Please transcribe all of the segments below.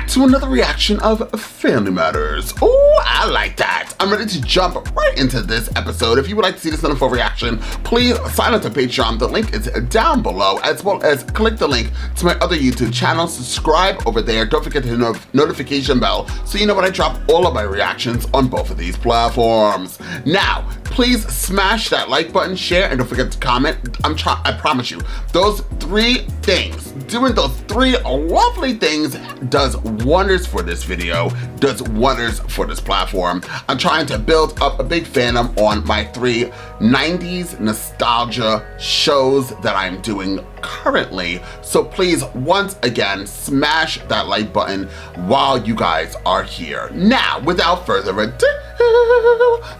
back to another reaction of Family Matters. Oh, I like that. I'm ready to jump right into this episode. If you would like to see this in a full reaction, please sign up to Patreon. The link is down below, as well as click the link to my other YouTube channel. Subscribe over there. Don't forget the notification bell so you know when I drop all of my reactions on both of these platforms. Now, please smash that like button, share, and don't forget to comment. I promise you, those three things, doing those three lovely things does wonders for this video, does wonders for this platform. I'm trying to build up a big fandom on my three 90s nostalgia shows that I'm doing currently. So please, once again, smash that like button while you guys are here. Now, without further ado,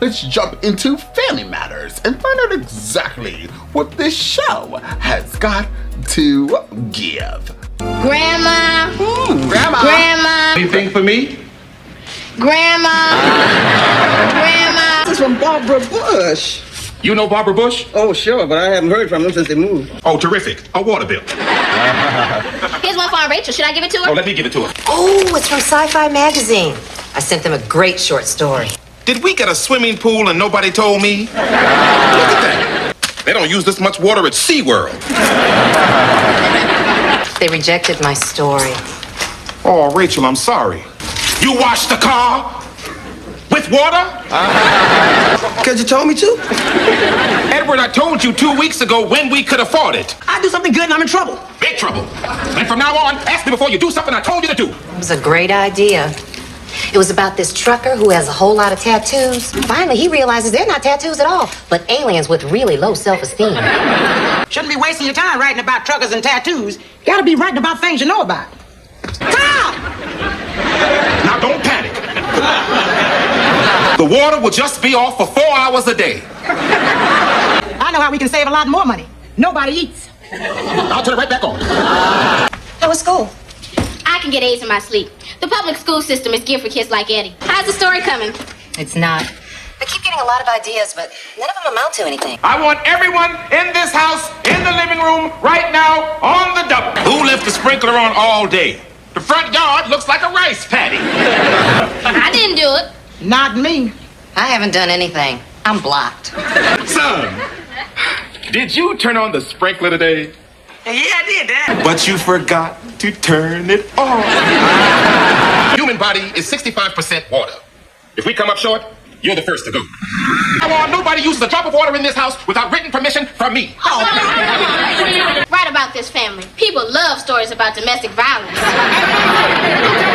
let's jump into Family Matters and find out exactly what this show has got to give. Grandma. Grandma. Grandma. Anything for me? Grandma. Grandma. This is from Barbara Bush. You know Barbara Bush? Oh, sure, but I haven't heard from them since they moved. Oh, terrific. A water bill. Here's one for Aunt Rachel. Should I give it to her? Oh, let me give it to her. Oh, it's from Sci-Fi Magazine. I sent them a great short story. Did we get a swimming pool and nobody told me? Look at that. They don't use this much water at SeaWorld. They rejected my story. Oh, Rachel, I'm sorry. You washed the car with water? Because you told me to? Edward, I told you 2 weeks ago when we could afford it. I do something good and I'm in trouble. Big trouble. And from now on, ask me before you do something I told you to do. It was a great idea. It was about this trucker who has a whole lot of tattoos. Finally, he realizes they're not tattoos at all, but aliens with really low self-esteem. Shouldn't be wasting your time writing about truckers and tattoos. Gotta be writing about things you know about. Stop! Now don't panic. The water will just be off for 4 hours a day. I know how we can save a lot more money. Nobody eats. I'll turn it right back on. How was school? I can get A's in my sleep. The public school system is geared for kids like Eddie. How's the story coming? It's not. I keep getting a lot of ideas, but none of them amount to anything. I want everyone in this house, in the living room, right now, on the double. Who left the sprinkler on all day? The front yard looks like a rice paddy. I didn't do it. Not me. I haven't done anything. I'm blocked. Son, did you turn on the sprinkler today? Yeah, I did that. But you forgot to turn it on. Human body is 65% water. If we come up short, you're the first to go. I want nobody uses a drop of water in this house without written permission from me. Right about this family. People love stories about domestic violence.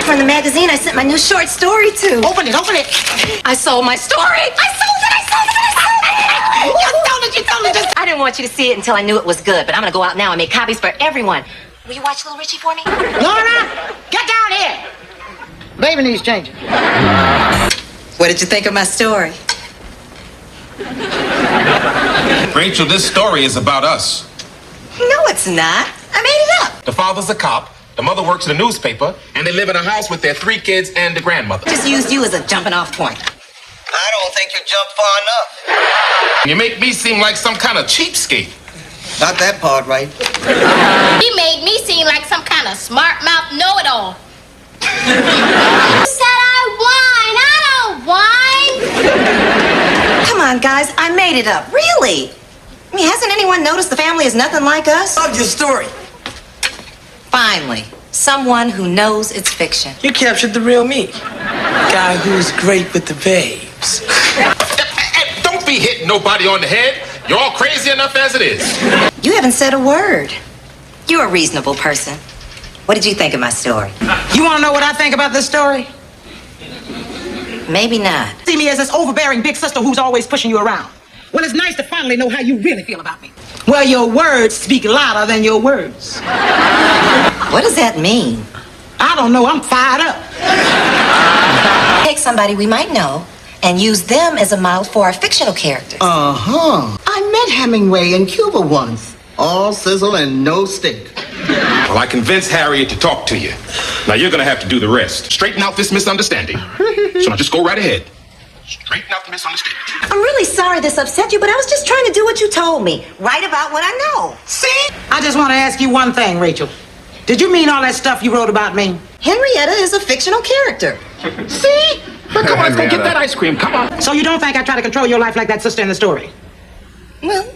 From the magazine I sent my new short story to. Open it, open it. I sold my story. I sold it. You told it. I didn't want you to see it until I knew it was good, but I'm gonna go out now and make copies for everyone. Will you watch Little Richie for me? Laura, get down here. Baby needs changing. What did you think of my story? Rachel, this story is about us. No, it's not. I made it up. The father's a cop, the mother works in a newspaper, and they live in a house with their 3 kids and the grandmother. Just used you as a jumping off point. I don't think you jumped far enough. You make me seem like some kind of cheapskate. Got that part right. He made me seem like some kind of smart mouth know-it-all. You said I whine. I don't whine. Come on, guys. I made it up. Really? I mean, hasn't anyone noticed the family is nothing like us? Love your story. Finally, someone who knows it's fiction. You captured the real me. Guy who's great with the babes. Don't be hitting nobody on the head. You're all crazy enough as it is. You haven't said a word. You're a reasonable person. What did you think of my story? You want to know what I think about this story? Maybe not. See me as this overbearing big sister who's always pushing you around. Well, it's nice to finally know how you really feel about me. Well, your words speak louder than your words. What does that mean? I don't know. I'm fired up. Take somebody we might know and use them as a model for our fictional characters. Uh-huh. I met Hemingway in Cuba once. All sizzle and no steak. Well, I convinced Harriet to talk to you. Now you're gonna have to do the rest. Straighten out this misunderstanding. So now just go right ahead. Straighten out the misunderstanding. I'm really sorry this upset you, but I was just trying to do what you told me. Write about what I know. See? I just want to ask you one thing, Rachel. Did you mean all that stuff you wrote about me? Henrietta is a fictional character. See? But come on, let's go get that ice cream. Come on. So you don't think I try to control your life like that sister in the story? Well,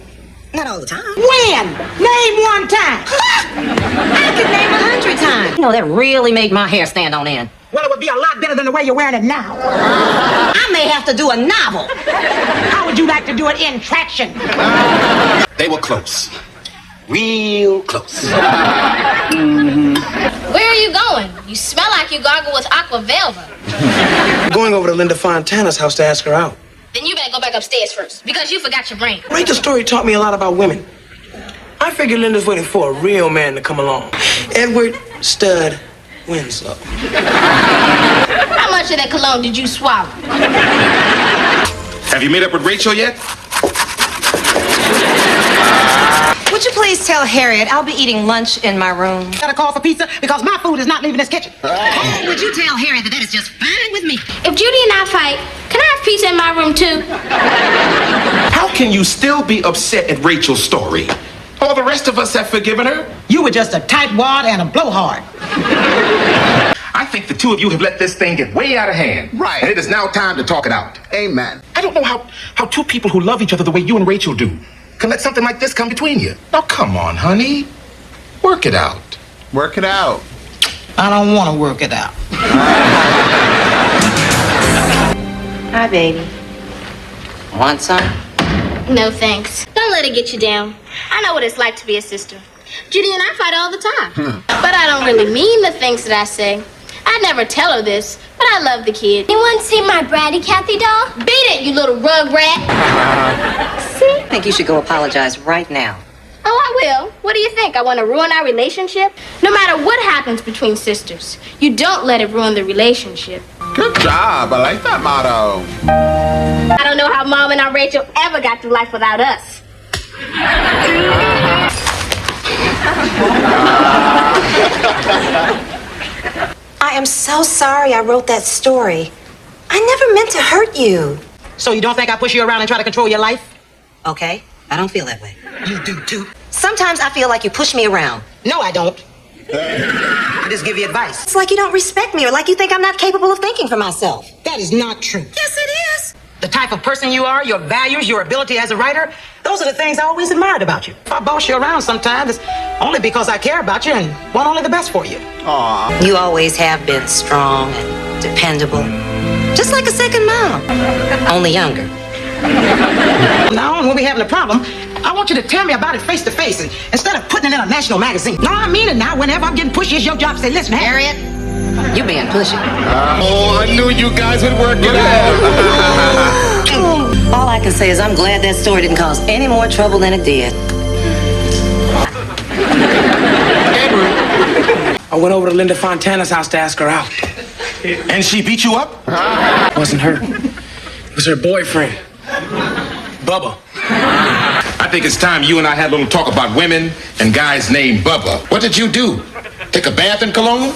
not all the time. When? Name one time. I could name 100 times. You know, that really made my hair stand on end. Well, it would be a lot better than the way you're wearing it now. I may have to do a novel. How would you like to do it in traction? They were close. Real close. Where are you going? You smell like you gargle with aqua velva. Going over to Linda Fontana's house to ask her out. Then you better go back upstairs first, because you forgot your brain. Rachel's story taught me a lot about women. I figured Linda's waiting for a real man to come along. Edward Stud Winslow. How much of that cologne did you swallow? Have you made up with Rachel yet? Would you please tell Harriet I'll be eating lunch in my room? Got a call for pizza because my food is not leaving this kitchen. Oh, would you tell Harriet that is just fine with me? If Judy and I fight, can I have pizza in my room too? How can you still be upset at Rachel's story? All the rest of us have forgiven her. You were just a tightwad and a blowhard. I think the two of you have let this thing get way out of hand. Right. And it is now time to talk it out. Amen. I don't know how two people who love each other the way you and Rachel do can let something like this come between you. Now, come on, honey. Work it out. Work it out. I don't want to work it out. Hi, baby. Want some? No thanks. Don't let it get you down. I know what it's like to be a sister. Judy and I fight all the time. But I don't really mean the things that I say. I never tell her this, but I love the kid. Anyone see my bratty Kathy doll? Beat it, you little rug rat. See? I think you should go apologize right now. Oh, I will. What do you think? I want to ruin our relationship? No matter what happens between sisters, you don't let it ruin the relationship. Good job. I like that motto. I don't know how Mom and Aunt Rachel ever got through life without us. I am so sorry I wrote that story. I never meant to hurt you. So you don't think I push you around and try to control your life? Okay, I don't feel that way. You do too. Sometimes I feel like you push me around. No, I don't. I just give you advice. It's like you don't respect me or like you think I'm not capable of thinking for myself. That is not true. Yes, it is. The type of person you are, your values, your ability as a writer, those are the things I always admired about you. If I boss you around sometimes, it's only because I care about you and want only the best for you. Aw. You always have been strong and dependable. Just like a second mom. Only younger. Now, when we're having a problem, I want you to tell me about it face to face instead of putting it in a national magazine. No, I mean it now. Whenever I'm getting pushy, it's your job to say, listen, Harriet, you being pushy. Oh, I knew you guys would work it out. All I can say is I'm glad that story didn't cause any more trouble than it did. I went over to Linda Fontana's house to ask her out. And she beat you up? It wasn't her. It was her boyfriend, Bubba. I think it's time you and I had a little talk about women and guys named Bubba. What did you do? Take a bath in cologne?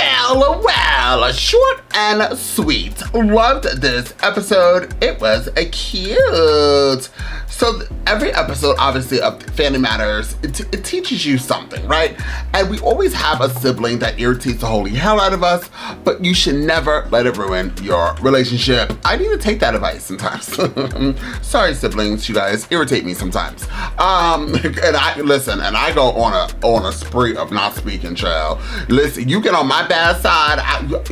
Well, short and sweet. Loved this episode. It was a cute. So every episode, obviously, of Family Matters, it teaches you something, right? And we always have a sibling that irritates the holy hell out of us, but you should never let it ruin your relationship. I need to take that advice sometimes. Sorry, siblings, you guys irritate me sometimes. And I go on a spree of not speaking, child. Listen, you get on my bad side,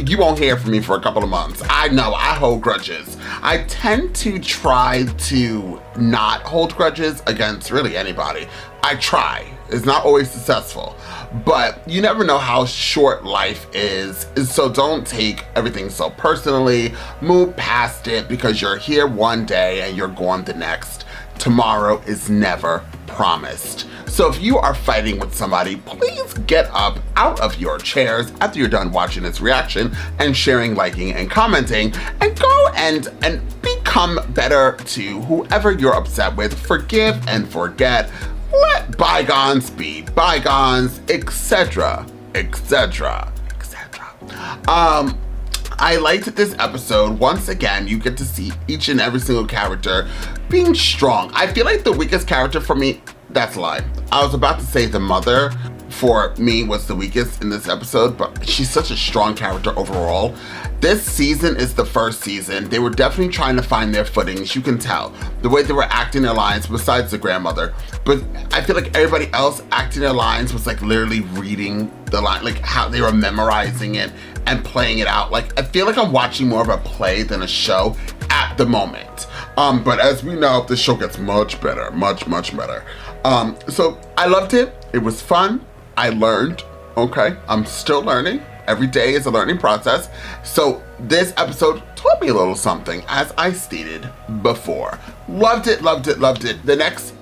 you won't hear from me for a couple of months. I know, I hold grudges. I tend to try to not hold grudges against really anybody. I try. It's not always successful, but you never know how short life is, so don't take everything so personally. Move past it because you're here one day and you're gone the next. Tomorrow is never promised. So if you are fighting with somebody, please get up out of your chairs after you're done watching this reaction and sharing, liking, and commenting, and go and become better to whoever you're upset with. Forgive and forget. Let bygones be bygones, etc., etc., etc. I liked this episode. Once again, you get to see each and every single character being strong. I feel like the weakest character for me That's a lie. I was about to say the mother, for me, was the weakest in this episode, but she's such a strong character overall. This season is the first season. They were definitely trying to find their footings. You can tell the way they were acting their lines, besides the grandmother. But I feel like everybody else acting their lines was like literally reading the line, like how they were memorizing it and playing it out. Like, I feel like I'm watching more of a play than a show at the moment. But as we know, the show gets much better, much better. So I loved it. It was fun. I learned, okay? I'm still learning. Every day is a learning process. So this episode taught me a little something, as I stated before. Loved it. The next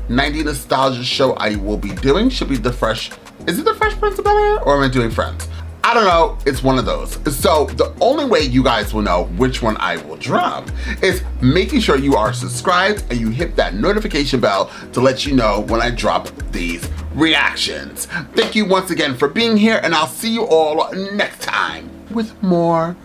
90 Nostalgia show I will be doing should be is it the Fresh Prince of Bel-Air, or am I doing Friends? I don't know, it's one of those. So the only way you guys will know which one I will drop is making sure you are subscribed and you hit that notification bell to let you know when I drop these reactions. Thank you once again for being here, and I'll see you all next time with more